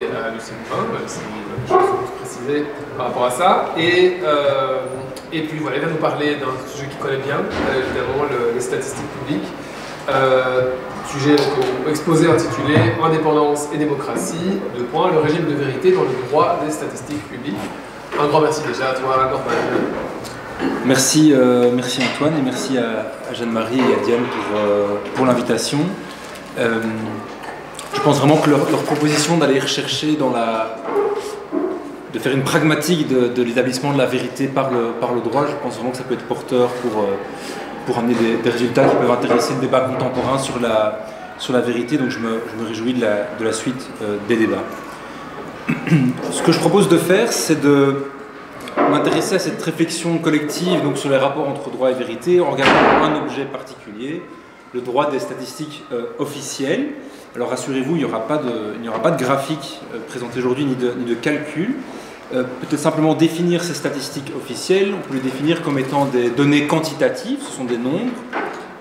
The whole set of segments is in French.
à Lucien Morin, si je peux préciser par rapport à ça. Et puis voilà, il va nous parler d'un sujet qu'il connaît bien, évidemment les statistiques publiques. Sujet exposé intitulé Indépendance et démocratie, le régime de vérité dans le droit des statistiques publiques. Un grand merci déjà à toi, Norman. Merci, merci Antoine et merci à Jeanne-Marie et à Diane pour l'invitation. Je pense vraiment que leur proposition d'aller rechercher de faire une pragmatique de l'établissement de la vérité par le droit, je pense vraiment que ça peut être porteur pour amener des résultats qui peuvent intéresser le débat contemporain sur la vérité. Donc je me réjouis de la suite des débats. Ce que je propose de faire, c'est de m'intéresser à cette réflexion collective donc sur les rapports entre droit et vérité en regardant un objet particulier, le droit des statistiques officielles. Alors rassurez-vous, il n'y aura pas de graphique présenté aujourd'hui ni de calcul. Peut-être simplement définir ces statistiques officielles. On peut les définir comme étant des données quantitatives, ce sont des nombres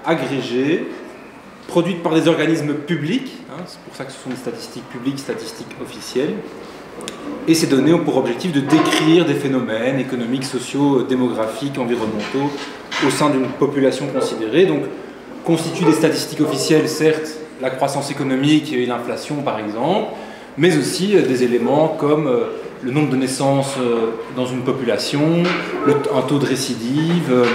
agrégés, produites par des organismes publics, c'est pour ça que ce sont des statistiques publiques, statistiques officielles. Et ces données ont pour objectif de décrire des phénomènes économiques, sociaux, démographiques, environnementaux au sein d'une population considérée. Donc, constituent des statistiques officielles, certes, la croissance économique et l'inflation par exemple, mais aussi des éléments comme le nombre de naissances dans une population, un taux de récidive,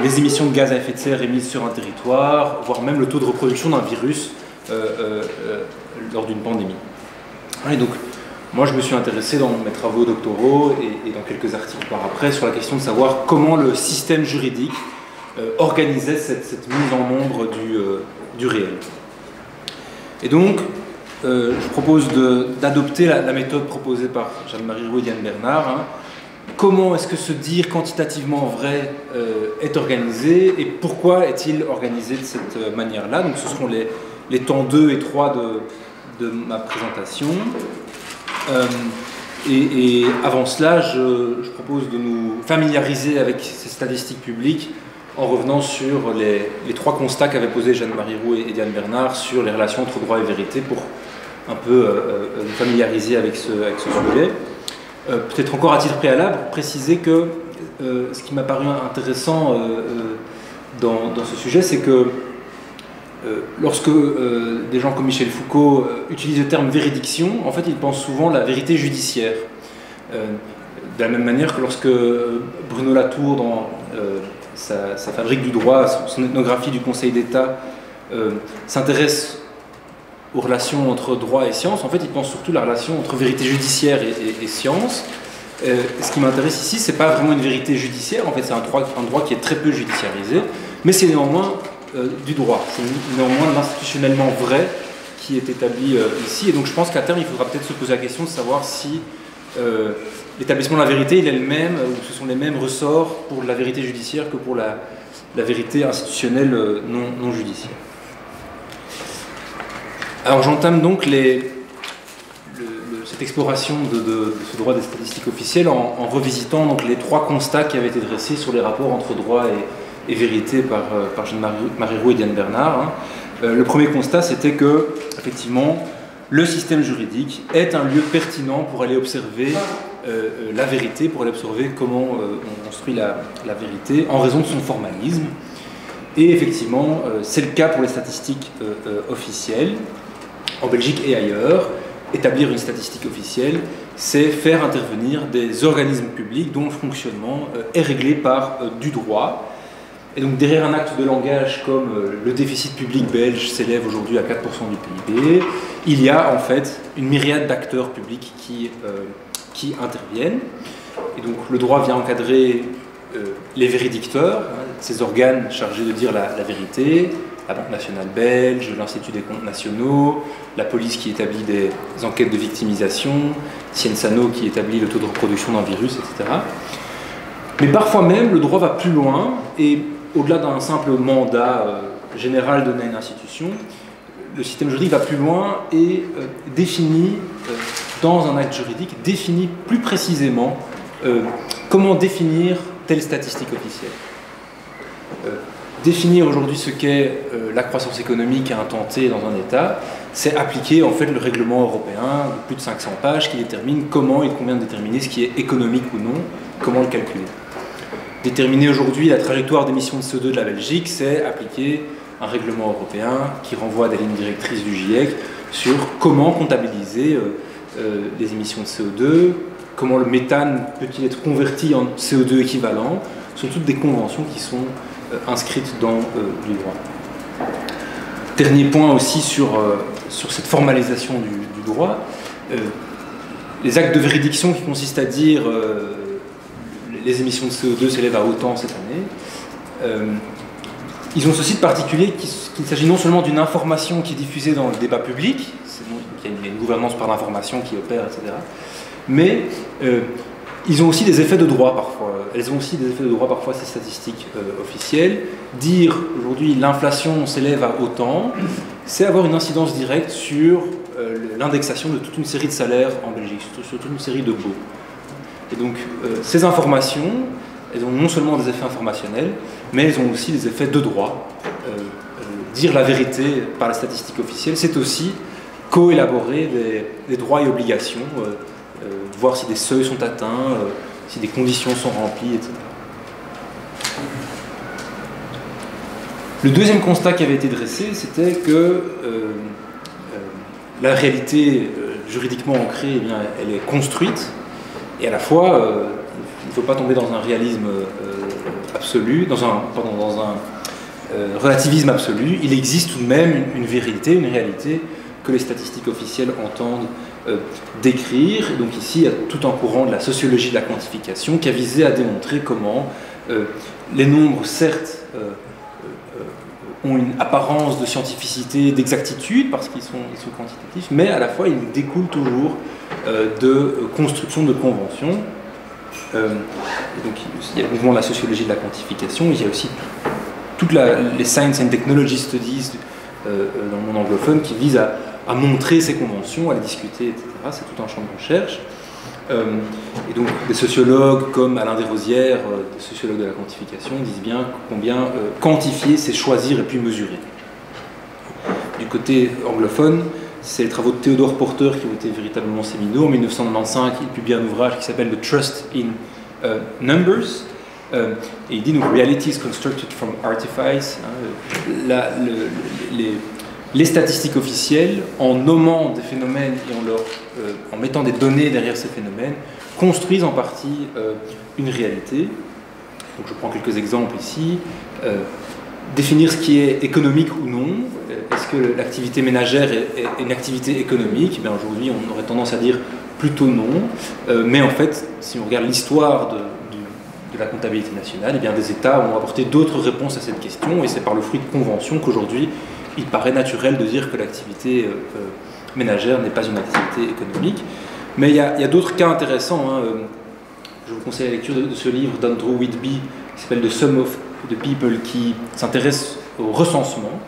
les émissions de gaz à effet de serre émises sur un territoire, voire même le taux de reproduction d'un virus lors d'une pandémie. Et donc, moi je me suis intéressé dans mes travaux doctoraux et dans quelques articles par après sur la question de savoir comment le système juridique organisait cette mise en nombre du réel. Et donc, je propose d'adopter la méthode proposée par Jeanne-Marie Roux et Diane Bernard. Comment est-ce que ce dire quantitativement vrai est organisé et pourquoi est-il organisé de cette manière-là? Donc ce seront les temps 2 et 3 de ma présentation. Et avant cela, je propose de nous familiariser avec ces statistiques publiques en revenant sur les 3 constats qu'avaient posés Jeanne-Marie Roux et Diane Bernard sur les relations entre droit et vérité pour un peu nous familiariser avec ce sujet. Peut-être encore à titre préalable, préciser que ce qui m'a paru intéressant dans ce sujet, c'est que lorsque des gens comme Michel Foucault utilisent le terme véridiction, en fait ils pensent souvent la vérité judiciaire. De la même manière que lorsque Bruno Latour, dans sa fabrique du droit, son ethnographie du Conseil d'État, s'intéresse aux relations entre droit et science, en fait il pense surtout à la relation entre vérité judiciaire et science. Ce qui m'intéresse ici, c'est pas vraiment une vérité judiciaire, en fait c'est un droit qui est très peu judiciarisé, mais c'est néanmoins du droit, c'est néanmoins l'institutionnellement vrai qui est établi ici, et donc je pense qu'à terme il faudra peut-être se poser la question de savoir si l'établissement de la vérité il est le même, ou ce sont les mêmes ressorts pour la vérité judiciaire que pour la vérité institutionnelle non judiciaire. Alors j'entame donc cette exploration de ce droit des statistiques officielles en revisitant donc les 3 constats qui avaient été dressés sur les rapports entre droit et vérité par Jeanne-Marie Roux et Diane Bernard. Le premier constat, c'était que, effectivement, le système juridique est un lieu pertinent pour aller observer la vérité, pour aller observer comment on construit la vérité en raison de son formalisme. Et effectivement, c'est le cas pour les statistiques officielles. En Belgique et ailleurs, établir une statistique officielle, c'est faire intervenir des organismes publics dont le fonctionnement est réglé par du droit. Et donc derrière un acte de langage comme le déficit public belge s'élève aujourd'hui à 4% du PIB, il y a en fait une myriade d'acteurs publics qui interviennent. Et donc le droit vient encadrer les véridicteurs, ces organes chargés de dire la vérité, la Banque nationale belge, l'Institut des comptes nationaux, la police qui établit des enquêtes de victimisation, Cienzano qui établit le taux de reproduction d'un virus, etc. Mais parfois même, le droit va plus loin et au-delà d'un simple mandat général donné à une institution, le système juridique va plus loin et définit, dans un acte juridique, définit plus précisément comment définir telle statistique officielle. définir aujourd'hui ce qu'est la croissance économique à un temps T dans un État, c'est appliquer en fait le règlement européen de plus de 500 pages qui détermine comment il convient de déterminer ce qui est économique ou non, comment le calculer. Déterminer aujourd'hui la trajectoire d'émissions de CO2 de la Belgique, c'est appliquer un règlement européen qui renvoie à des lignes directrices du GIEC sur comment comptabiliser les émissions de CO2, comment le méthane peut-il être converti en CO2 équivalent. Ce sont toutes des conventions qui sont inscrites dans du droit. Dernier point aussi sur cette formalisation du droit, les actes de véridiction qui consistent à dire les émissions de CO2 s'élèvent à autant cette année, ils ont ceci de particulier qu'il s'agit non seulement d'une information qui est diffusée dans le débat public, il y a une gouvernance par l'information qui opère, etc., mais ils ont aussi des effets de droit parfois. Elles ont aussi des effets de droit parfois, ces statistiques officielles. Dire aujourd'hui l'inflation s'élève à autant, c'est avoir une incidence directe sur l'indexation de toute une série de salaires en Belgique, sur toute une série de baux. Et donc ces informations, elles ont non seulement des effets informationnels, mais elles ont aussi des effets de droit. Dire la vérité par la statistique officielle, c'est aussi co-élaborer des droits et obligations, voir si des seuils sont atteints, si des conditions sont remplies, etc. Le deuxième constat qui avait été dressé, c'était que la réalité juridiquement ancrée, eh bien, elle est construite, et à la fois, il ne faut pas tomber dans un réalisme absolu, dans un relativisme absolu. Il existe tout de même une vérité, une réalité que les statistiques officielles entendent décrire. Donc ici, il y a tout un courant de la sociologie de la quantification qui a visé à démontrer comment les nombres, certes, ont une apparence de scientificité, d'exactitude, parce qu'ils sont quantitatifs, mais à la fois, ils découlent toujours de construction de conventions. Donc, il y a le mouvement de la sociologie de la quantification, il y a aussi toutes les Science and Technology Studies dans le monde anglophone qui visent à montrer ces conventions, à les discuter, etc. C'est tout un champ de recherche. Et donc, des sociologues comme Alain Desrosières, des sociologues de la quantification, disent bien combien quantifier, c'est choisir et puis mesurer. Du côté anglophone, c'est les travaux de Theodore Porter qui ont été véritablement séminaux. En 1995, il publie un ouvrage qui s'appelle The Trust in Numbers. Et il dit donc reality is constructed from artifice. Les statistiques officielles, en nommant des phénomènes et en mettant des données derrière ces phénomènes, construisent en partie une réalité. Donc je prends quelques exemples ici. Définir ce qui est économique ou non. Est-ce que l'activité ménagère est une activité économique? Bien, aujourd'hui, on aurait tendance à dire plutôt non. Mais en fait, si on regarde l'histoire de la comptabilité nationale, eh bien, des États ont apporté d'autres réponses à cette question, et c'est par le fruit de conventions qu'aujourd'hui, il paraît naturel de dire que l'activité ménagère n'est pas une activité économique. Mais il y a d'autres cas intéressants. Je vous conseille la lecture de ce livre d'Andrew Whitby qui s'appelle The Sum of the People, qui s'intéresse au recensement.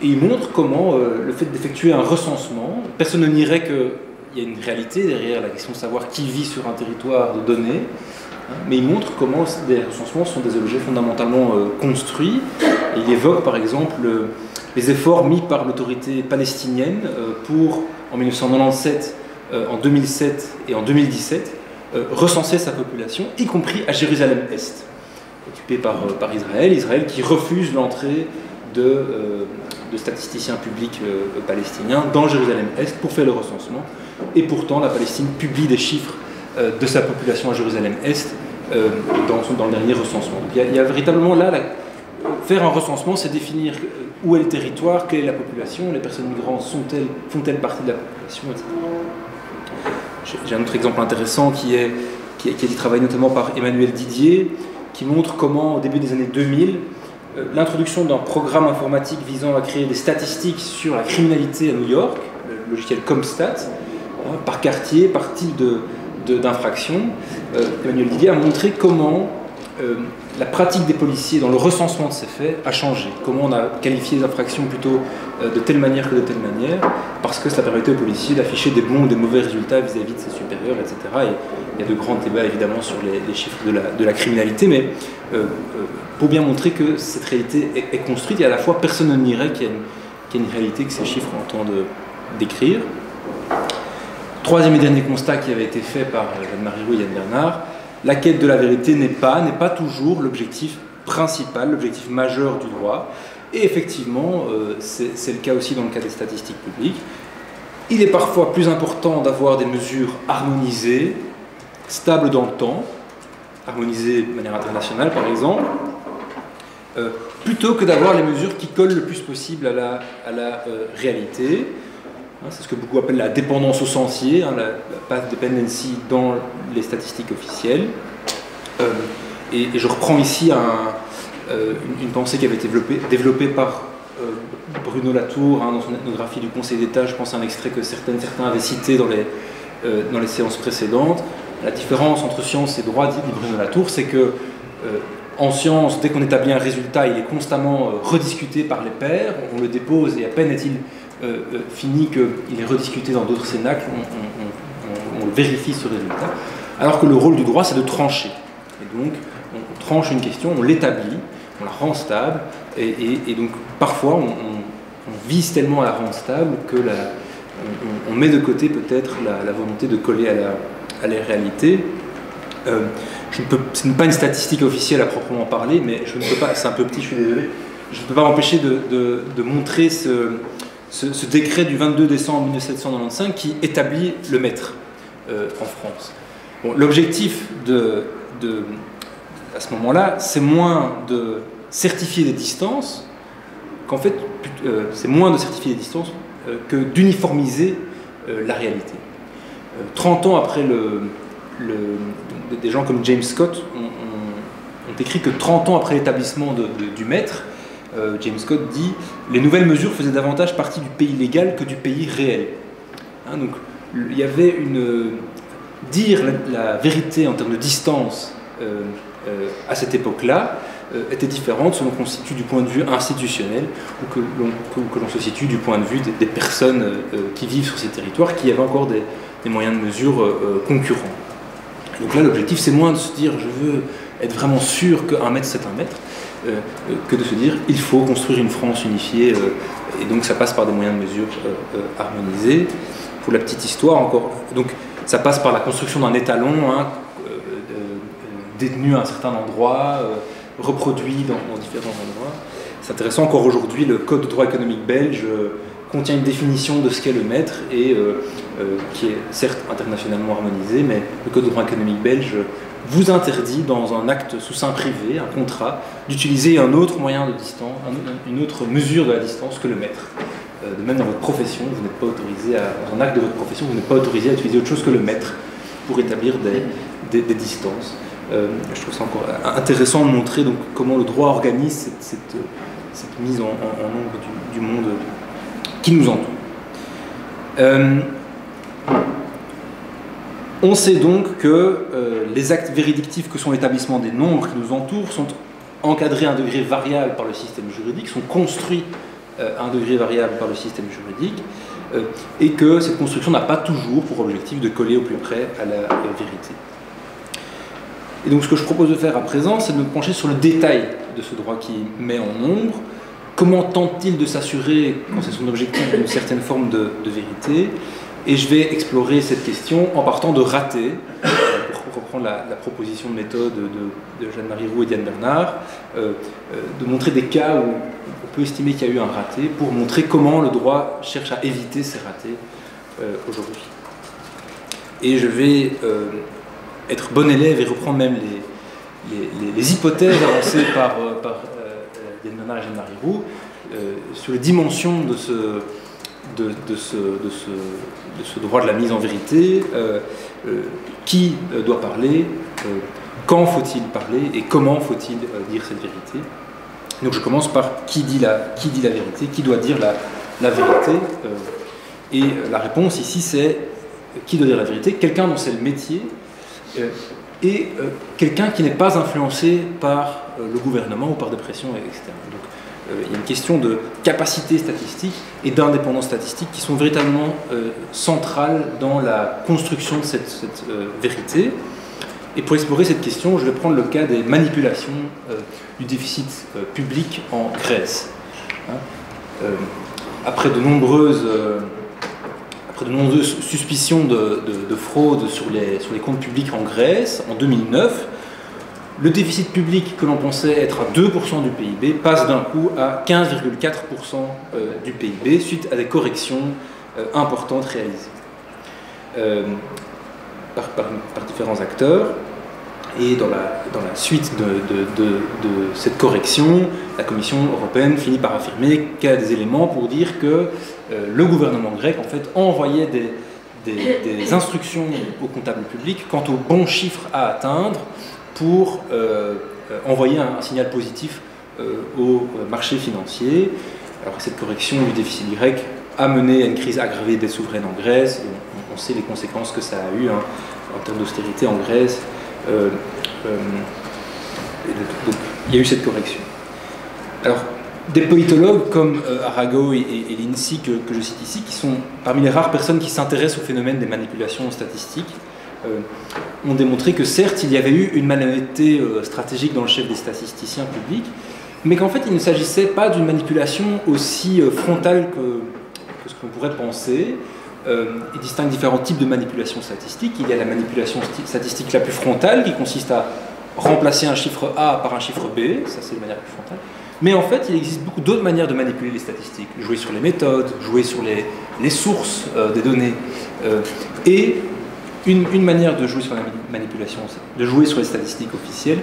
Et il montre comment le fait d'effectuer un recensement, personne ne nierait qu'il y a une réalité derrière la question de savoir qui vit sur un territoire de données, mais il montre comment des recensements sont des objets fondamentalement construits. Et il évoque par exemple les efforts mis par l'autorité palestinienne pour, en 1997, en 2007 et en 2017, recenser sa population, y compris à Jérusalem-Est, occupée par Israël qui refuse l'entrée de statisticiens publics palestiniens dans Jérusalem-Est pour faire le recensement. Et pourtant, la Palestine publie des chiffres de sa population à Jérusalem-Est dans le dernier recensement. Donc il y a véritablement là, faire un recensement, c'est définir où est le territoire, quelle est la population, les personnes migrantes font-elles partie de la population, etc. J'ai un autre exemple intéressant qui a été travaillé notamment par Emmanuel Didier, qui montre comment, au début des années 2000, l'introduction d'un programme informatique visant à créer des statistiques sur la criminalité à New York, le logiciel Comstat, par quartier, par type d'infraction, Emmanuel Didier a montré comment la pratique des policiers dans le recensement de ces faits a changé. Comment on a qualifié les infractions plutôt de telle manière que de telle manière, parce que cela permettait aux policiers d'afficher des bons ou des mauvais résultats vis-à-vis de ses supérieurs, etc. Et il y a de grands débats évidemment sur les chiffres de la criminalité, mais pour bien montrer que cette réalité est construite, et à la fois personne ne nierait qu'il y a une réalité que ces chiffres entendent décrire. Troisième et dernier constat qui avait été fait par Jeanne-Marie Roux et Yann Bernard: la quête de la vérité n'est pas toujours l'objectif principal, l'objectif majeur du droit. Et effectivement, c'est le cas aussi dans le cas des statistiques publiques. Il est parfois plus important d'avoir des mesures harmonisées, stables dans le temps, harmonisées de manière internationale par exemple, plutôt que d'avoir les mesures qui collent le plus possible à la réalité. C'est ce que beaucoup appellent la dépendance au censier, la path dependency dans les statistiques officielles. Et je reprends ici une pensée qui avait été développée par Bruno Latour dans son ethnographie du Conseil d'État. Je pense à un extrait que certains avaient cité dans les séances précédentes. La différence entre science et droit, dit Bruno Latour, c'est que en science, dès qu'on établit un résultat, il est constamment rediscuté par les pairs, on le dépose et à peine est-il fini qu'il est rediscuté dans d'autres cénacles, on vérifie ce résultat, alors que le rôle du droit, c'est de trancher. Et donc, on tranche une question, on l'établit, on la rend stable, et donc parfois, on vise tellement à la rendre stable que on met de côté peut-être la volonté de coller à la réalité. Ce n'est pas une statistique officielle à proprement parler, mais je ne peux pas, c'est un peu petit, je suis désolé, je ne peux pas m'empêcher de montrer ce décret du 22 décembre 1795 qui établit le mètre en France. Bon, l'objectif à ce moment-là, c'est moins de certifier des distances, c'est moins de certifier des distances que d'uniformiser la réalité. 30 ans après des gens comme James Scott ont écrit que 30 ans après l'établissement du mètre, James Scott dit « Les nouvelles mesures faisaient davantage partie du pays légal que du pays réel ». Donc il y avait dire la vérité en termes de distance à cette époque-là était différente selon qu'on se situe du point de vue institutionnel ou que l'on se situe du point de vue des personnes qui vivent sur ces territoires, qui avaient encore des moyens de mesure concurrents. Donc là, l'objectif, c'est moins de se dire « je veux être vraiment sûr qu'un mètre, c'est un mètre », que de se dire il faut construire une France unifiée, et donc ça passe par des moyens de mesure harmonisés. Pour la petite histoire encore, donc ça passe par la construction d'un étalon détenu à un certain endroit, reproduit dans différents endroits. C'est intéressant, encore aujourd'hui, le Code de droit économique belge contient une définition de ce qu'est le mètre, et qui est certes internationalement harmonisé, mais le Code de droit économique belge vous interdit, dans un acte sous seing privé, un contrat, d'utiliser un autre moyen de distance, une autre mesure de la distance que le mètre. De même, dans votre profession, vous n'êtes pas autorisé dans un acte de votre profession, vous n'êtes pas autorisé à utiliser autre chose que le mètre pour établir des distances. Je trouve ça encore intéressant de montrer donc comment le droit organise cette mise en ombre du monde qui nous entoure. On sait donc que les actes véridictifs que sont l'établissement des nombres qui nous entourent sont encadrés à un degré variable par le système juridique, sont construits à un degré variable par le système juridique, et que cette construction n'a pas toujours pour objectif de coller au plus près à la vérité. Et donc ce que je propose de faire à présent, c'est de me pencher sur le détail de ce droit qui met en ombre. Comment tente-t-il de s'assurer, quand c'est son objectif, d'une certaine forme de vérité? Et je vais explorer cette question en partant de ratés, pour reprendre la proposition de méthode de Jeanne-Marie Roux et Diane Bernard, de montrer des cas où on peut estimer qu'il y a eu un raté, pour montrer comment le droit cherche à éviter ces ratés aujourd'hui. Et je vais être bon élève et reprendre même les hypothèses avancées par Diane Bernard et Jeanne-Marie Roux sur les dimensions de ce droit de la mise en vérité, qui doit parler, quand faut-il parler et comment faut-il dire cette vérité. Donc je commence par qui dit la vérité, qui doit dire la vérité, et la réponse ici c'est qui doit dire la vérité, quelqu'un dont c'est le métier, et quelqu'un qui n'est pas influencé par le gouvernement ou par des pressions externes. Donc, il y a une question de capacité statistique et d'indépendance statistique qui sont véritablement centrales dans la construction de cette vérité. Et pour explorer cette question, je vais prendre le cas des manipulations du déficit public en Grèce. Après de nombreuses suspicions de fraude sur les comptes publics en Grèce, en 2009, le déficit public que l'on pensait être à 2% du PIB passe d'un coup à 15,4% du PIB suite à des corrections importantes réalisées par différents acteurs. Et dans la suite de cette correction, la Commission européenne finit par affirmer qu'il y a des éléments pour dire que le gouvernement grec en fait envoyait des instructions aux comptables publics quant aux bons chiffres à atteindre pour envoyer un signal positif au marché financier. Alors cette correction du déficit grec a mené à une crise aggravée des souveraines en Grèce. On sait les conséquences que ça a eu en termes d'austérité en Grèce. Donc, il y a eu cette correction. Alors, des politologues comme Arago et Lindsay, que je cite ici, qui sont parmi les rares personnes qui s'intéressent au phénomène des manipulations statistiques, ont démontré que certes, il y avait eu une malhonnêteté stratégique dans le chef des statisticiens publics, mais qu'en fait, il ne s'agissait pas d'une manipulation aussi frontale que ce qu'on pourrait penser. Il distingue différents types de manipulation statistique. Il y a la manipulation statistique la plus frontale qui consiste à remplacer un chiffre A par un chiffre B, ça c'est de manière plus frontale. Mais en fait, il existe beaucoup d'autres manières de manipuler les statistiques. Jouer sur les méthodes, jouer sur les sources des données. Et une manière de jouer sur la manipulation, de jouer sur les statistiques officielles,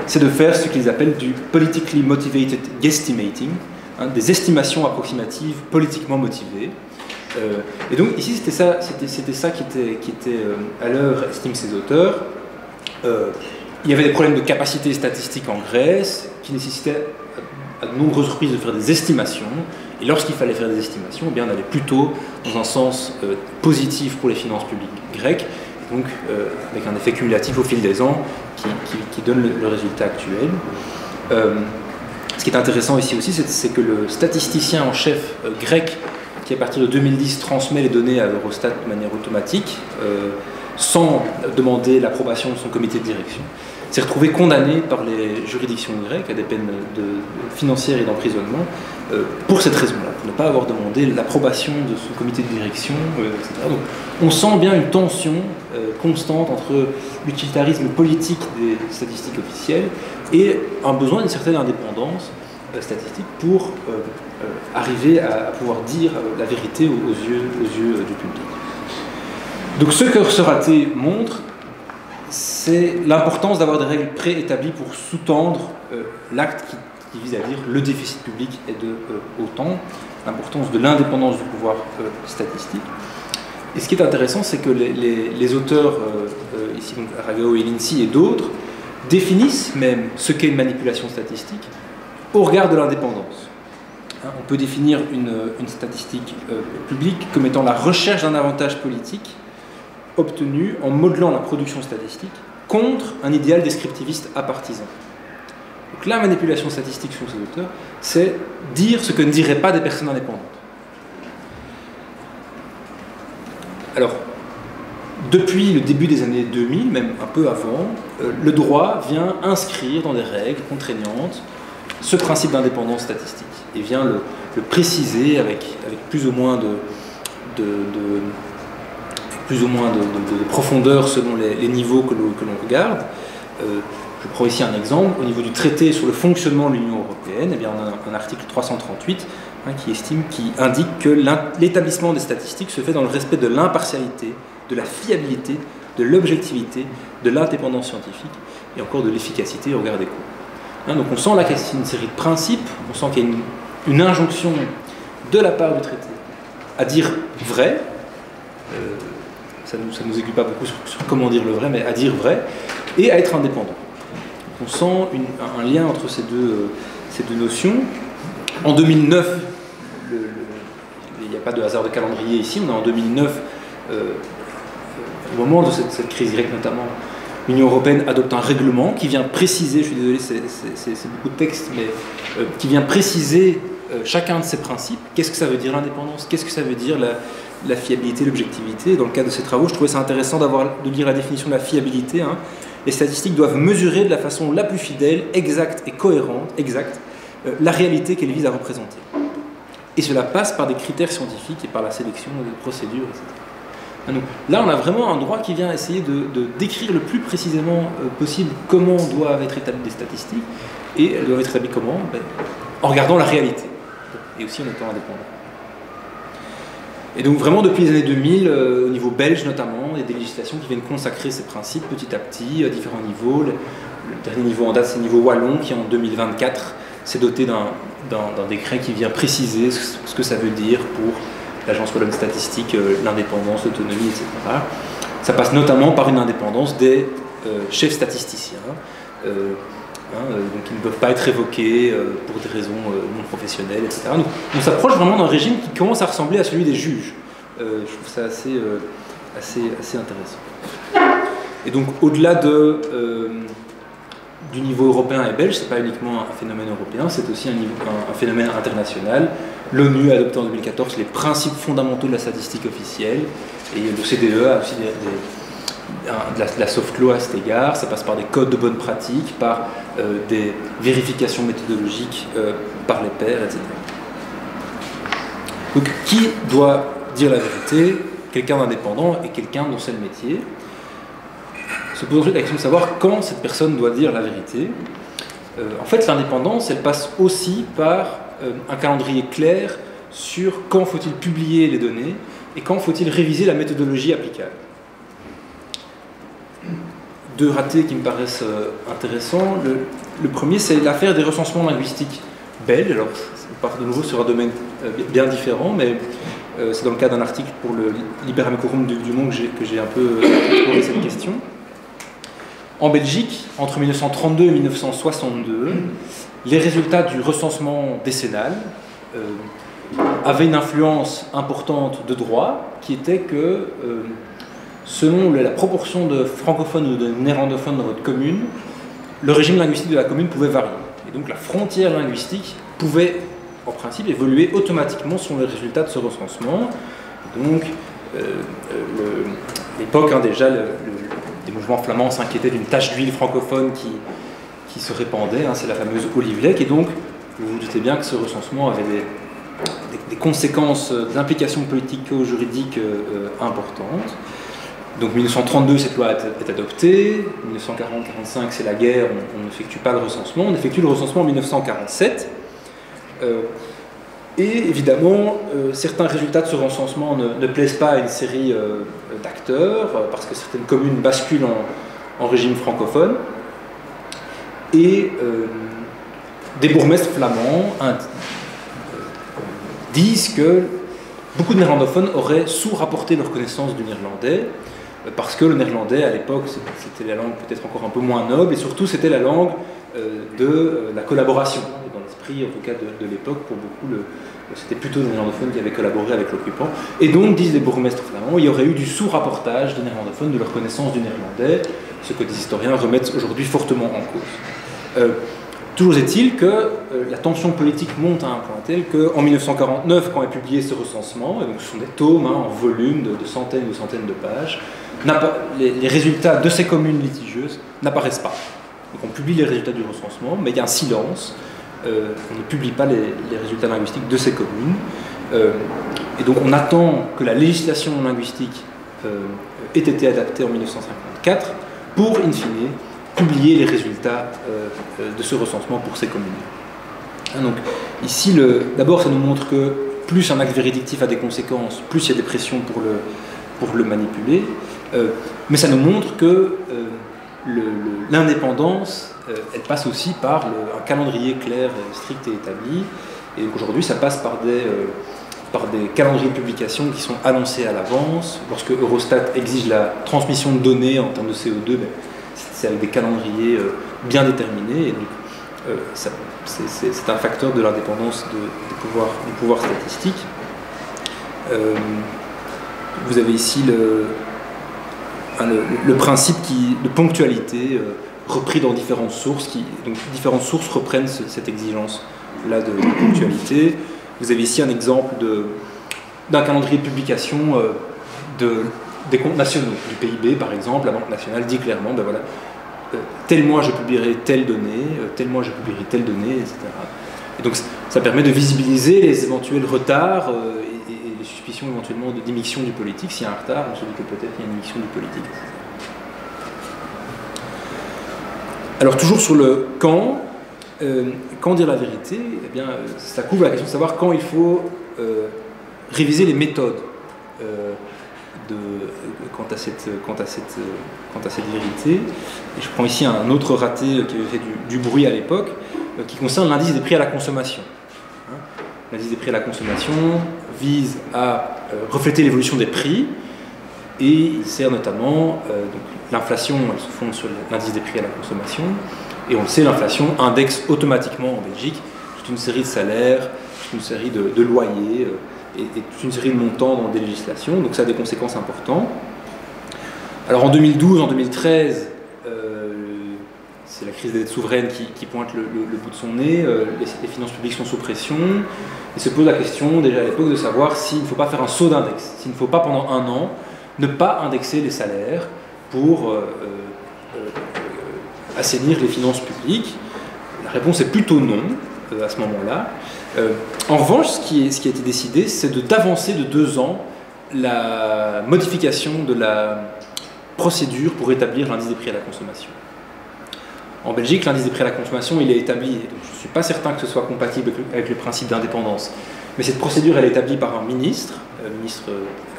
c'est de faire ce qu'ils appellent du politically motivated guesstimating, des estimations approximatives politiquement motivées. Et donc ici c'était ça qui était à l'œuvre, estiment ces auteurs. Il y avait des problèmes de capacité statistique en Grèce qui nécessitaient à de nombreuses reprises de faire des estimations, et lorsqu'il fallait faire des estimations, eh bien, on allait plutôt dans un sens positif pour les finances publiques grecques, et donc avec un effet cumulatif au fil des ans qui donne le résultat actuel. Ce qui est intéressant ici aussi, c'est que le statisticien en chef grec, qui à partir de 2010 transmet les données à Eurostat de manière automatique, sans demander l'approbation de son comité de direction, s'est retrouvé condamné par les juridictions grecques à des peines financières et d'emprisonnement pour cette raison-là, pour ne pas avoir demandé l'approbation de son comité de direction, etc. Donc, on sent bien une tension constante entre l'utilitarisme politique des statistiques officielles et un besoin d'une certaine indépendance statistique pour arriver à pouvoir dire la vérité aux yeux du public. Donc ce que ce raté montre, c'est l'importance d'avoir des règles préétablies pour sous-tendre l'acte qui vise à dire le déficit public est de autant, l'importance de l'indépendance du pouvoir statistique. Et ce qui est intéressant, c'est que les auteurs, ici donc Arago et Lindsay et d'autres, définissent même ce qu'est une manipulation statistique au regard de l'indépendance. On peut définir une statistique publique comme étant la recherche d'un avantage politique obtenu en modelant la production statistique contre un idéal descriptiviste apartisan. Donc la manipulation statistique selon ces auteurs, c'est dire ce que ne diraient pas des personnes indépendantes. Alors, depuis le début des années 2000, même un peu avant, le droit vient inscrire dans des règles contraignantes ce principe d'indépendance statistique et vient le préciser avec plus ou moins de profondeur selon les niveaux que l'on regarde. Je prends ici un exemple. Au niveau du traité sur le fonctionnement de l'Union européenne, eh bien, on a un article 338 qui indique que l'établissement des statistiques se fait dans le respect de l'impartialité, de la fiabilité, de l'objectivité, de l'indépendance scientifique et encore de l'efficacité au regard des coûts. Donc on sent là qu'il y a une série de principes, on sent qu'il y a une injonction de la part du traité à dire vrai. Ça ne nous aiguille pas beaucoup sur comment dire le vrai, mais à dire vrai, et à être indépendant. Donc on sent un lien entre ces deux notions. En 2009, il n'y a pas de hasard de calendrier ici, on est en 2009, au moment de cette crise grecque notamment, l'Union européenne adopte un règlement qui vient préciser, je suis désolé, c'est beaucoup de texte, mais qui vient préciser chacun de ces principes. Qu'est-ce que ça veut dire l'indépendance? Qu'est-ce que ça veut dire la fiabilité, l'objectivité? Dans le cadre de ces travaux, je trouvais ça intéressant de lire la définition de la fiabilité. Hein. Les statistiques doivent mesurer de la façon la plus fidèle, exacte et cohérente, la réalité qu'elles visent à représenter. Et cela passe par des critères scientifiques et par la sélection des procédures, etc. Donc, là, on a vraiment un droit qui vient essayer de décrire le plus précisément possible comment doivent être établies des statistiques, et elles doivent être établies comment? En regardant la réalité, et aussi en étant indépendant. Et donc vraiment depuis les années 2000, au niveau belge notamment, il y a des législations qui viennent consacrer ces principes petit à petit, à différents niveaux. Le dernier niveau en date, c'est le niveau wallon, qui en 2024 s'est doté d'un décret qui vient préciser ce que ça veut dire pour l'Agence wallonne statistique, l'indépendance, l'autonomie, etc. Ça passe notamment par une indépendance des chefs statisticiens, donc ils ne peuvent pas être révoqués pour des raisons non professionnelles, etc. Donc on s'approche vraiment d'un régime qui commence à ressembler à celui des juges. Je trouve ça assez intéressant. Et donc au-delà du niveau européen et belge, ce n'est pas uniquement un phénomène européen, c'est aussi un phénomène international. L'ONU a adopté en 2014 les principes fondamentaux de la statistique officielle, et l'OCDE a aussi de la soft law à cet égard. Ça passe par des codes de bonne pratique, par des vérifications méthodologiques par les pairs, etc. Donc qui doit dire la vérité? Quelqu'un d'indépendant et quelqu'un dont c'est le métier. Se pose ensuite la question de savoir quand cette personne doit dire la vérité. En fait, l'indépendance, elle passe aussi par un calendrier clair sur quand faut-il publier les données et quand faut-il réviser la méthodologie applicable. Deux ratés qui me paraissent intéressants. Le premier, c'est l'affaire des recensements linguistiques belges. Alors, on part de nouveau sur un domaine bien différent, mais c'est dans le cadre d'un article pour le Liber Amicorum du Monde que j'ai un peu exploré cette question. En Belgique, entre 1932 et 1962, les résultats du recensement décennal avaient une influence importante de droit, qui était que, selon la proportion de francophones ou de néerlandophones dans votre commune, le régime linguistique de la commune pouvait varier. Et donc la frontière linguistique pouvait, en principe, évoluer automatiquement selon les résultats de ce recensement. Donc, l'époque, déjà, des mouvements flamands s'inquiétaient d'une tache d'huile francophone qui se répandait, c'est la fameuse Olive-Lec, et donc vous vous doutez bien que ce recensement avait des conséquences, des implications politico-juridiques importantes. Donc 1932, cette loi est adoptée, 1940-45, c'est la guerre, on n'effectue pas le recensement, on effectue le recensement en 1947. Et évidemment, certains résultats de ce recensement ne plaisent pas à une série d'acteurs, parce que certaines communes basculent en régime francophone. Et des bourgmestres flamands disent que beaucoup de néerlandophones auraient sous-rapporté leur connaissance du néerlandais, parce que le néerlandais, à l'époque, c'était la langue peut-être encore un peu moins noble, et surtout c'était la langue de la collaboration. Dans l'esprit, en tout cas, de l'époque, pour beaucoup, c'était plutôt les néerlandophones qui avaient collaboré avec l'occupant. Et donc, disent les bourgmestres flamands, il y aurait eu du sous-rapportage des néerlandophones de leur connaissance du néerlandais, ce que des historiens remettent aujourd'hui fortement en cause. Toujours est-il que la tension politique monte à un point tel qu'en 1949, quand est publié ce recensement, et donc ce sont des tomes en volume de centaines et de centaines de pages, les résultats de ces communes litigieuses n'apparaissent pas. Donc on publie les résultats du recensement, mais il y a un silence, on ne publie pas les résultats linguistiques de ces communes, et donc on attend que la législation linguistique ait été adaptée en 1954 pour, in fine, publier les résultats de ce recensement pour ces communes. Donc ici, d'abord, ça nous montre que plus un acte véridictif a des conséquences, plus il y a des pressions pour le manipuler, mais ça nous montre que l'indépendance, elle passe aussi par un calendrier clair, strict et établi, et aujourd'hui ça passe par des calendriers de publication qui sont annoncés à l'avance. Lorsque Eurostat exige la transmission de données en termes de CO2, c'est avec des calendriers bien déterminés, et donc c'est un facteur de l'indépendance du pouvoir statistique. Vous avez ici le principe de ponctualité repris dans différentes sources, donc différentes sources reprennent cette exigence-là de ponctualité. Vous avez ici un exemple d'un calendrier de publication des comptes nationaux, du PIB par exemple. La Banque nationale dit clairement, ben voilà, tel mois je publierai telle donnée, tel mois je publierai telle donnée, etc. Et donc ça permet de visibiliser les éventuels retards et les suspicions éventuellement d'émission du politique. S'il y a un retard, on se dit que peut-être il y a une émission du politique. Alors toujours sur le quand dire la vérité, eh bien, ça couvre la question de savoir quand il faut réviser les méthodes quant à cette vérité. Et je prends ici un autre raté qui avait fait du bruit à l'époque, qui concerne l'indice des prix à la consommation. L'indice des prix à la consommation vise à refléter l'évolution des prix, et il sert notamment, l'inflation, elle se fonde sur l'indice des prix à la consommation, et on le sait, l'inflation indexe automatiquement en Belgique toute une série de salaires, toute une série de loyers, et toute une série de montants dans des législations, donc ça a des conséquences importantes. Alors en 2012, en 2013, c'est la crise des dettes souveraines qui pointe le bout de son nez, les finances publiques sont sous pression, et se pose la question déjà à l'époque de savoir s'il ne faut pas faire un saut d'index, s'il ne faut pas pendant un an ne pas indexer les salaires pour assainir les finances publiques. La réponse est plutôt non à ce moment-là. En revanche, ce qui a été décidé, c'est d'avancer de 2 ans la modification de la procédure pour établir l'indice des prix à la consommation. En Belgique, l'indice des prix à la consommation, il est établi, donc je ne suis pas certain que ce soit compatible avec le principe d'indépendance, mais cette procédure, elle est établie par un ministre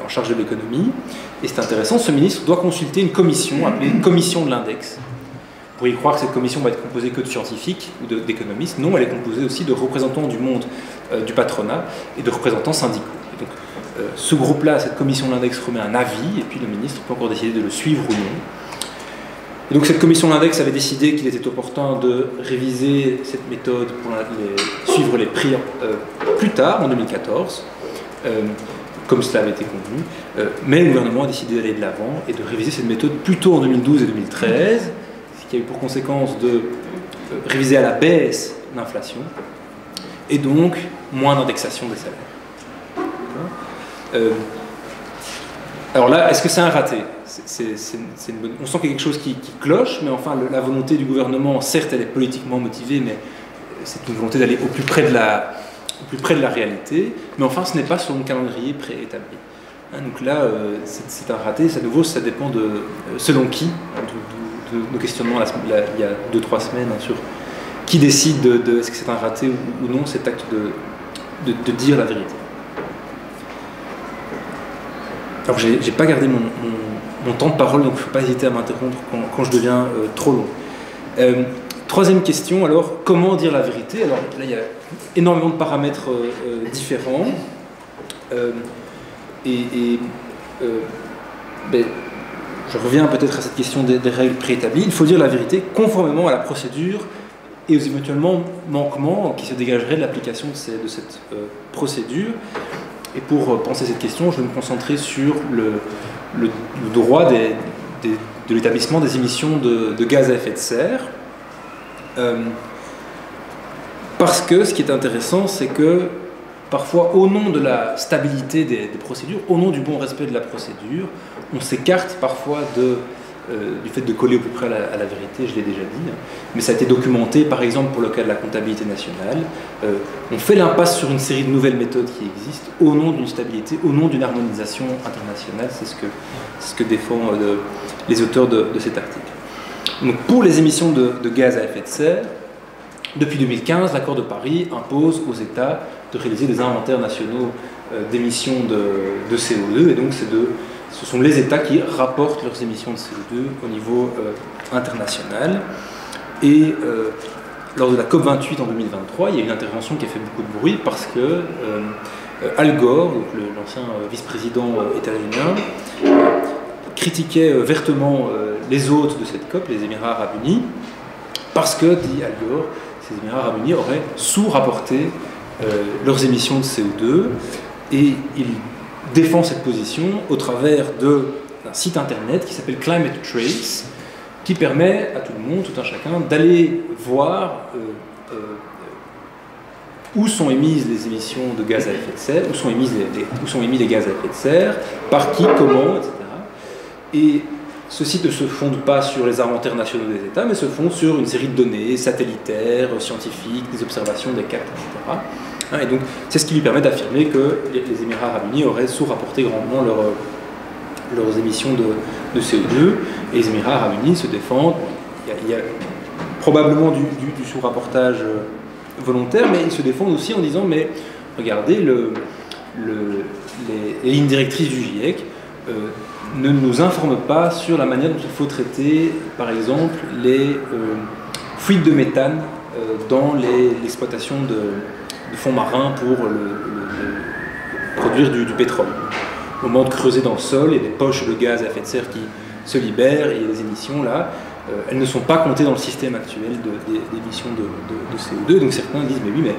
en charge de l'économie, et c'est intéressant, ce ministre doit consulter une commission appelée Commission de l'index. Vous pourriez croire que cette commission va être composée que de scientifiques ou d'économistes. Non, elle est composée aussi de représentants du monde du patronat et de représentants syndicaux. Et donc, ce groupe-là, cette commission de l'index remet un avis, et puis le ministre peut encore décider de le suivre ou non. Et donc cette commission de l'index avait décidé qu'il était opportun de réviser cette méthode pour suivre les prix plus tard, en 2014, comme cela avait été convenu, mais le gouvernement a décidé d'aller de l'avant et de réviser cette méthode plutôt en 2012 et 2013, ce qui a eu pour conséquence de réviser à la baisse l'inflation, et donc moins d'indexation des salaires. Alors là, est-ce que c'est un raté ? On sent qu'il y a quelque chose qui cloche, mais enfin la volonté du gouvernement, certes elle est politiquement motivée, mais c'est une volonté d'aller au plus près de la réalité, mais enfin ce n'est pas sur un calendrier préétabli. Donc là, c'est un raté, à nouveau ça dépend de selon qui, de nos questionnements il y a 2-3 semaines sur qui décide est-ce que c'est un raté ou non cet acte de dire la vérité. Alors j'ai pas gardé mon temps de parole, donc il ne faut pas hésiter à m'interrompre quand je deviens trop long. Troisième question, alors, comment dire la vérité? Alors là, il y a énormément de paramètres différents. Je reviens peut-être à cette question des règles préétablies. Il faut dire la vérité conformément à la procédure et aux éventuellement manquements qui se dégageraient de l'application de cette procédure. Et pour penser cette question, je vais me concentrer sur le droit de l'établissement des émissions de gaz à effet de serre. Parce que ce qui est intéressant, c'est que parfois, au nom de la stabilité des procédures, au nom du bon respect de la procédure, on s'écarte parfois du fait de coller au plus près à la vérité, je l'ai déjà dit, mais ça a été documenté par exemple pour le cas de la comptabilité nationale. On fait l'impasse sur une série de nouvelles méthodes qui existent au nom d'une stabilité, au nom d'une harmonisation internationale, c'est ce que défendent les auteurs de cet article. Donc pour les émissions de gaz à effet de serre, depuis 2015, l'accord de Paris impose aux États de réaliser des inventaires nationaux d'émissions de CO2, et donc ce sont les États qui rapportent leurs émissions de CO2 au niveau international. Et lors de la COP28 en 2023, il y a une intervention qui a fait beaucoup de bruit parce que Al Gore, l'ancien vice-président états-unien, critiquait vertement les hôtes de cette COP, les Émirats arabes unis, parce que, dit Al Gore, ces Émirats arabes unis auraient sous-rapporté leurs émissions de CO2, et il défend cette position au travers de site internet qui s'appelle Climate Trace, qui permet à tout le monde, tout un chacun, d'aller voir où sont émises les émissions de gaz à effet de serre, où sont émis les gaz à effet de serre, par qui, comment, etc. Et ce site ne se fonde pas sur les inventaires nationaux des États, mais se fonde sur une série de données satellitaires, scientifiques, des observations, des cartes, etc. Et donc, c'est ce qui lui permet d'affirmer que les Émirats arabes unis auraient sous-rapporté grandement leurs émissions de CO2, et les Émirats arabes unis se défendent. Il y a probablement du sous-rapportage volontaire, mais ils se défendent aussi en disant, mais regardez, les lignes directrices du GIEC ne nous informent pas sur la manière dont il faut traiter, par exemple, les fuites de méthane dans l'exploitation de fonds marins pour produire du pétrole. Au moment de creuser dans le sol, il y a des poches de gaz à effet de serre qui se libèrent, et il y a des émissions là. Elles ne sont pas comptées dans le système actuel d'émissions de CO2. Donc certains disent, mais oui, mais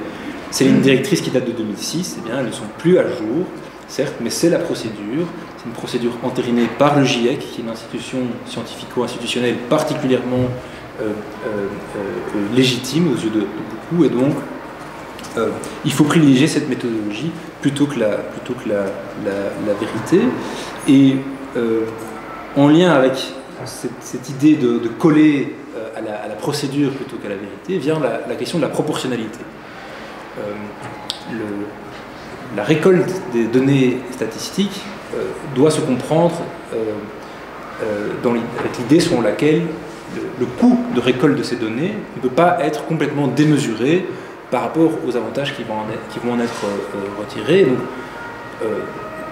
ces lignes directrices qui datent de 2006, eh bien, elles ne sont plus à jour, certes, mais c'est la procédure. C'est une procédure entérinée par le GIEC, qui est une institution scientifico-institutionnelle particulièrement légitime aux yeux de beaucoup, et donc il faut privilégier cette méthodologie plutôt que la vérité. Et en lien avec cette idée de coller à la procédure plutôt qu'à la vérité vient la question de la proportionnalité. La récolte des données statistiques doit se comprendre avec l'idée selon laquelle le coût de récolte de ces données ne peut pas être complètement démesuré par rapport aux avantages qui vont en être retirés. Donc,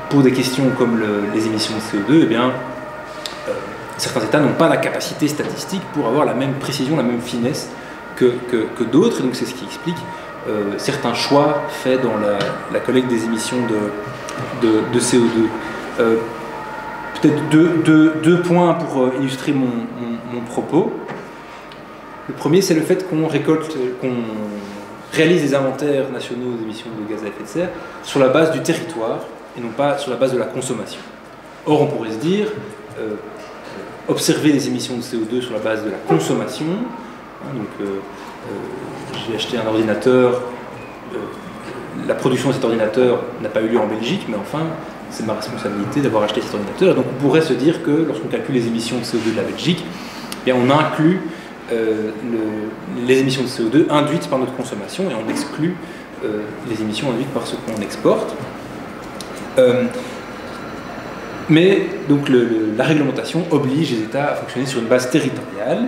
pour des questions comme les émissions de CO2, eh bien, certains États n'ont pas la capacité statistique pour avoir la même précision, la même finesse que d'autres, et donc c'est ce qui explique certains choix faits dans la collecte des émissions de CO2. Peut-être deux points pour illustrer mon propos. Le premier, c'est le fait qu'on réalise des inventaires nationaux d'émissions de gaz à effet de serre sur la base du territoire et non pas sur la base de la consommation. Or, on pourrait se dire, observer les émissions de CO2 sur la base de la consommation. Donc, j'ai acheté un ordinateur, la production de cet ordinateur n'a pas eu lieu en Belgique, mais enfin, c'est ma responsabilité d'avoir acheté cet ordinateur. Et donc, on pourrait se dire que lorsqu'on calcule les émissions de CO2 de la Belgique, eh bien, on inclut les émissions de CO2 induites par notre consommation et on exclut les émissions induites par ce qu'on exporte. Mais donc la réglementation oblige les États à fonctionner sur une base territoriale.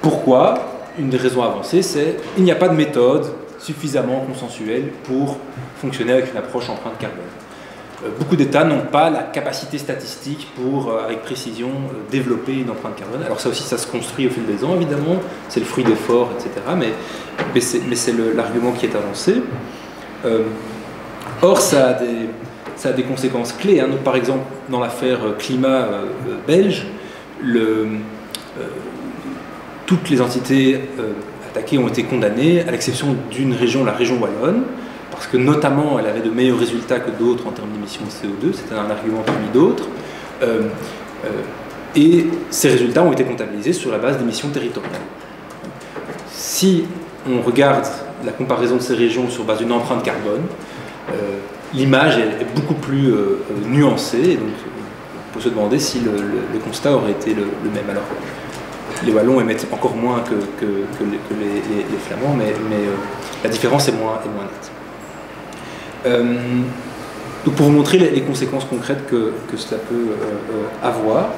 Pourquoi? Une des raisons avancées, c'est qu'il n'y a pas de méthode suffisamment consensuelle pour fonctionner avec une approche empreinte carbone. Beaucoup d'États n'ont pas la capacité statistique pour, avec précision, développer une empreinte carbone. Alors ça aussi, ça se construit au fil des ans, évidemment, c'est le fruit d'efforts, etc. Mais c'est l'argument qui est avancé. Or, ça a des conséquences clés. Donc, par exemple, dans l'affaire climat belge, toutes les entités attaquées ont été condamnées, à l'exception d'une région, la région wallonne, parce que notamment elle avait de meilleurs résultats que d'autres en termes d'émissions de CO2, c'était un argument parmi d'autres, et ces résultats ont été comptabilisés sur la base d'émissions territoriales. Si on regarde la comparaison de ces régions sur base d'une empreinte carbone, l'image est beaucoup plus nuancée, et donc on peut se demander si le constat aurait été le même. Alors, les Wallons émettent encore moins que les Flamands, mais la différence est moins nette. Donc pour vous montrer les conséquences concrètes que cela peut avoir.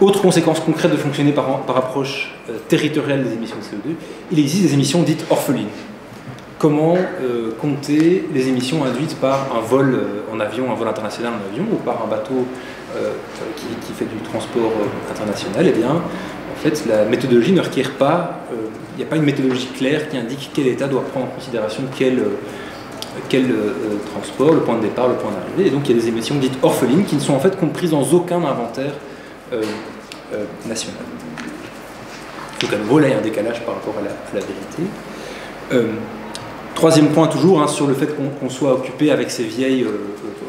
Autre conséquence concrète de fonctionner par approche territoriale des émissions de CO2, il existe des émissions dites orphelines. Comment compter les émissions induites par un vol en avion, un vol international en avion, ou par un bateau qui fait du transport international? Eh bien, en fait, la méthodologie ne requiert pas, il n'y a pas une méthodologie claire qui indique quel État doit prendre en considération quel transport, le point de départ, le point d'arrivée. Et donc, il y a des émissions dites orphelines qui ne sont en fait comprises dans aucun inventaire national. Donc, à nouveau, là, il y a un décalage par rapport à la vérité. Troisième point toujours, hein, sur le fait qu'on soit occupé avec ces vieilles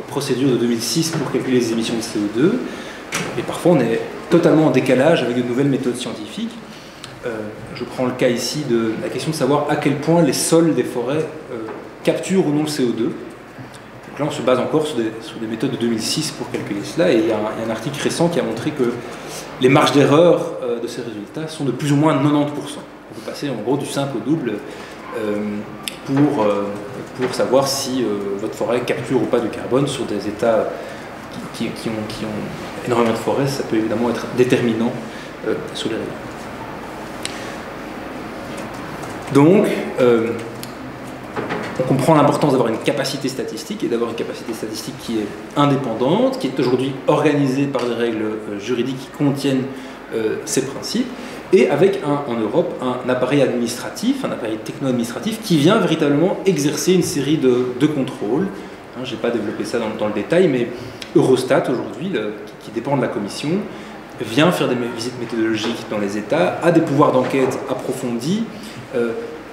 procédures de 2006 pour calculer les émissions de CO2. Et parfois on est totalement en décalage avec de nouvelles méthodes scientifiques. Je prends le cas ici de la question de savoir à quel point les sols des forêts capturent ou non le CO2. Donc là on se base encore sur des méthodes de 2006 pour calculer cela, et il y a un article récent qui a montré que les marges d'erreur de ces résultats sont de plus ou moins 90%. On peut passer en gros du simple au double pour savoir si votre forêt capture ou pas du carbone sur des États qui ont énormément de forêts. Ça peut évidemment être déterminant sur les résultats. Donc, on comprend l'importance d'avoir une capacité statistique et d'avoir une capacité statistique qui est indépendante, qui est aujourd'hui organisée par des règles juridiques qui contiennent ces principes, et avec en Europe un appareil administratif, un appareil techno-administratif qui vient véritablement exercer une série de contrôles. Je n'ai pas développé ça dans le détail, mais Eurostat aujourd'hui, qui dépend de la Commission, vient faire des visites méthodologiques dans les États, a des pouvoirs d'enquête approfondis.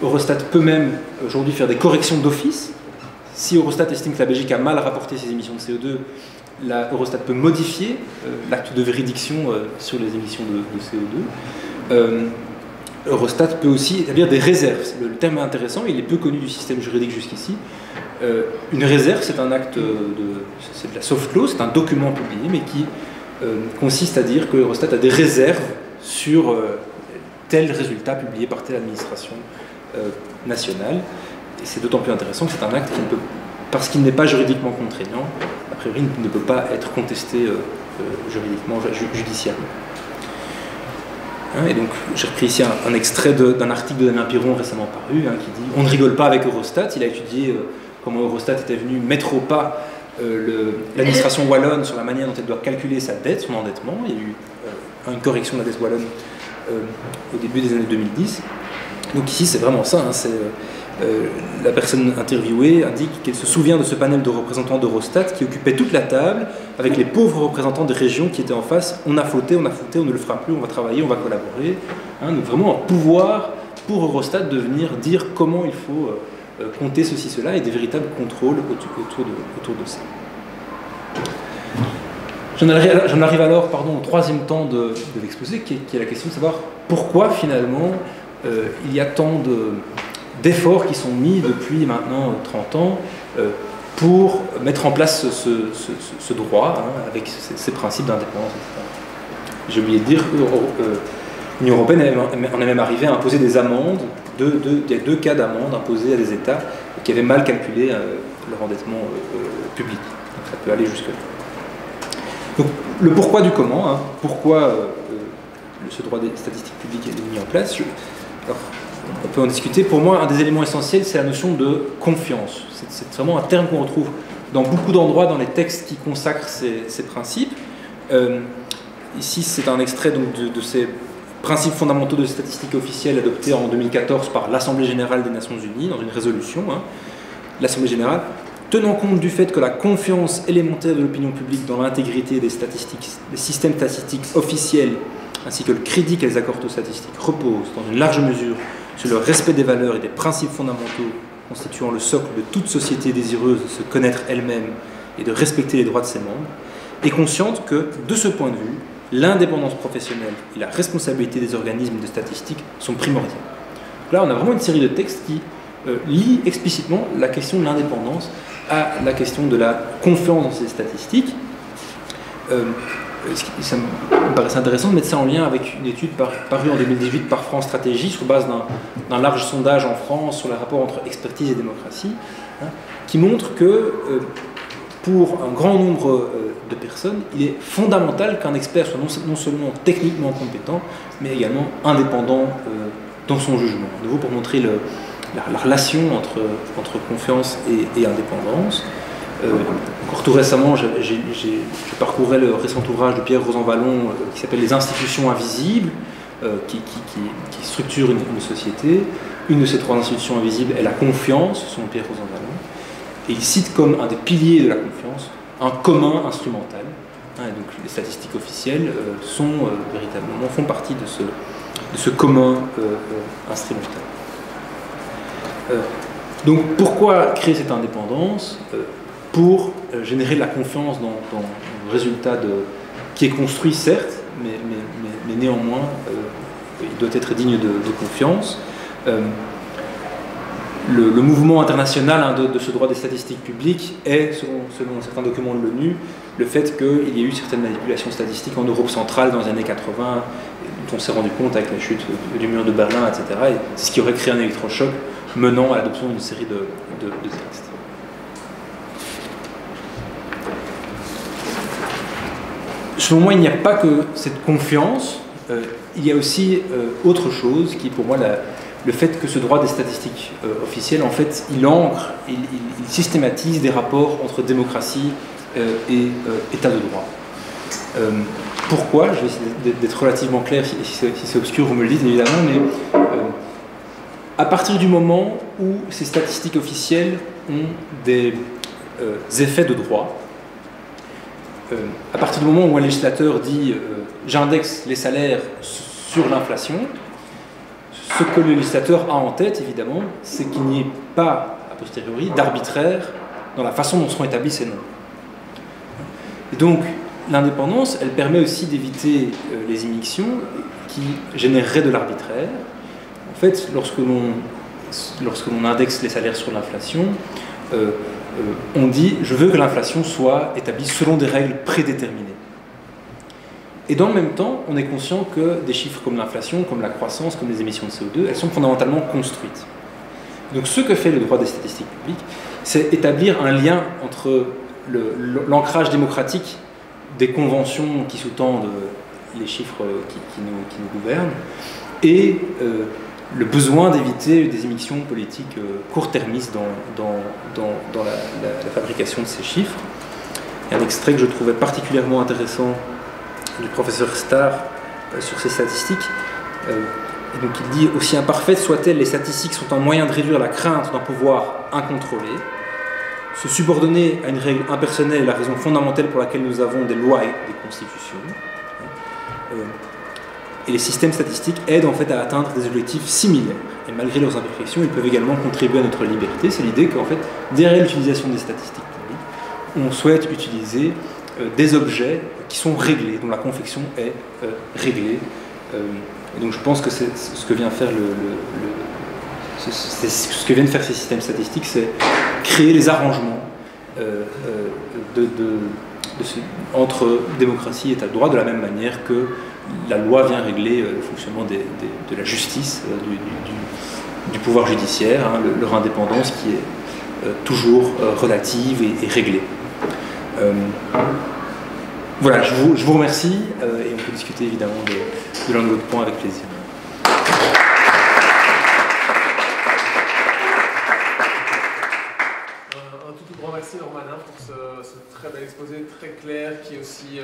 Eurostat peut même aujourd'hui faire des corrections d'office. Si Eurostat estime que la Belgique a mal rapporté ses émissions de CO2, Eurostat peut modifier l'acte de véridiction sur les émissions de CO2. Eurostat peut aussi établir des réserves. Le terme est intéressant, il est peu connu du système juridique jusqu'ici. Une réserve, c'est un acte c'est de la soft law, c'est un document publié, mais qui consiste à dire que Eurostat a des réserves sur tel résultat publié par telle administration nationale. Et c'est d'autant plus intéressant que c'est un acte qui ne peut, parce qu'il n'est pas juridiquement contraignant, a priori ne peut pas être contesté juridiquement, judiciairement. Et donc j'ai repris ici un extrait d'un article de Damien Piron récemment paru, qui dit « On ne rigole pas avec Eurostat ». Il a étudié comment Eurostat était venu mettre au pas l'administration wallonne sur la manière dont elle doit calculer sa dette, son endettement. Il y a eu une correction de la dette wallonne au début des années 2010. Donc ici c'est vraiment ça, la personne interviewée indique qu'elle se souvient de ce panel de représentants d'Eurostat qui occupait toute la table avec les pauvres représentants des régions qui étaient en face. On a fauté, on ne le fera plus, on va travailler, on va collaborer. Donc vraiment un pouvoir pour Eurostat de venir dire comment il faut compter ceci, cela, et des véritables contrôles autour de ça. J'en arrive alors au troisième temps de l'exposé, qui est la question de savoir pourquoi finalement il y a tant d'efforts qui sont mis depuis maintenant 30 ans pour mettre en place ce droit, avec ces principes d'indépendance, etc. J'ai oublié de dire que l'Union européenne en est même arrivée à imposer des amendes, il y a 2 cas d'amendes imposées à des États qui avaient mal calculé leur endettement public. Donc ça peut aller jusque-là. Donc le pourquoi du comment, pourquoi ce droit des statistiques publiques est mis en place. Alors, on peut en discuter. Pour moi, un des éléments essentiels, c'est la notion de confiance. C'est vraiment un terme qu'on retrouve dans beaucoup d'endroits dans les textes qui consacrent ces principes. Ici, c'est un extrait donc, de ces principes fondamentaux de statistique officielle adoptés en 2014 par l'Assemblée générale des Nations Unies dans une résolution. L'Assemblée générale, tenant compte du fait que la confiance élémentaire de l'opinion publique dans l'intégrité des systèmes statistiques officiels ainsi que le crédit qu'elles accordent aux statistiques reposent dans une large mesure sur le respect des valeurs et des principes fondamentaux constituant le socle de toute société désireuse de se connaître elle-même et de respecter les droits de ses membres, est consciente que, de ce point de vue, l'indépendance professionnelle et la responsabilité des organismes de statistiques sont primordiales. Donc là, on a vraiment une série de textes qui lient explicitement la question de l'indépendance à la question de la confiance dans ces statistiques. Ça me paraissait intéressant de mettre ça en lien avec une étude parue en 2018 par France Stratégie sur base d'un large sondage en France sur le rapport entre expertise et démocratie, qui montre que pour un grand nombre de personnes, il est fondamental qu'un expert soit non seulement techniquement compétent, mais également indépendant dans son jugement. De nouveau, pour montrer la relation entre confiance et indépendance. Encore tout récemment, je parcourais le récent ouvrage de Pierre Rosanvallon qui s'appelle « Les institutions invisibles », qui structure une société. Une de ces 3 institutions invisibles est la confiance, selon Pierre Rosanvallon. Et il cite comme un des piliers de la confiance un commun instrumental. Et donc les statistiques officielles véritablement font partie de ce commun instrumental. Donc pourquoi créer cette indépendance? Pour générer de la confiance dans le résultat qui est construit, certes, mais néanmoins, il doit être digne de confiance. Le mouvement international de ce droit des statistiques publiques est, selon certains documents de l'ONU, le fait qu'il y ait eu certaines manipulations statistiques en Europe centrale dans les années 80, dont on s'est rendu compte avec la chute du mur de Berlin, etc. Et c'est ce qui aurait créé un électrochoc menant à l'adoption d'une série de textes. Selon moi, il n'y a pas que cette confiance, il y a aussi autre chose qui, pour moi, le fait que ce droit des statistiques officielles, en fait, il ancre, il systématise des rapports entre démocratie et état de droit. Pourquoi? Je vais essayer d'être relativement clair, si c'est obscur, vous me le dites évidemment, mais à partir du moment où ces statistiques officielles ont des effets de droit, à partir du moment où un législateur dit j'indexe les salaires sur l'inflation, ce que le législateur a en tête, évidemment, c'est qu'il n'y ait pas, a posteriori, d'arbitraire dans la façon dont seront établis ces nombres. Et donc, l'indépendance, elle permet aussi d'éviter les immixtions qui généreraient de l'arbitraire. En fait, lorsque l'on indexe les salaires sur l'inflation, on dit « je veux que l'inflation soit établie selon des règles prédéterminées ». Et dans le même temps, on est conscient que des chiffres comme l'inflation, comme la croissance, comme les émissions de CO2, elles sont fondamentalement construites. Donc ce que fait le droit des statistiques publiques, c'est établir un lien entre l'ancrage démocratique des conventions qui sous-tendent les chiffres qui nous gouvernent et le besoin d'éviter des émissions politiques court-termistes dans la fabrication de ces chiffres. Il y a un extrait que je trouvais particulièrement intéressant du professeur Starr sur ces statistiques. Et donc il dit « Aussi imparfaites soient-elles, les statistiques sont un moyen de réduire la crainte d'un pouvoir incontrôlé. Se subordonner à une règle impersonnelle est la raison fondamentale pour laquelle nous avons des lois et des constitutions. » Et les systèmes statistiques aident en fait à atteindre des objectifs similaires. Et malgré leurs imperfections, ils peuvent également contribuer à notre liberté. C'est l'idée qu'en fait, derrière l'utilisation des statistiques publiques, on souhaite utiliser des objets qui sont réglés, dont la confection est réglée. Et donc je pense que c'est ce que vient faire ce que viennent faire ces systèmes statistiques, c'est créer les arrangements entre démocratie et état de droit, de la même manière que la loi vient régler le fonctionnement de la justice, du pouvoir judiciaire, hein, leur indépendance qui est toujours relative et réglée. Voilà, je vous remercie et on peut discuter évidemment de l'un ou l'autre point avec plaisir. Un tout grand merci Norman pour ce très bel exposé, très clair, qui est aussi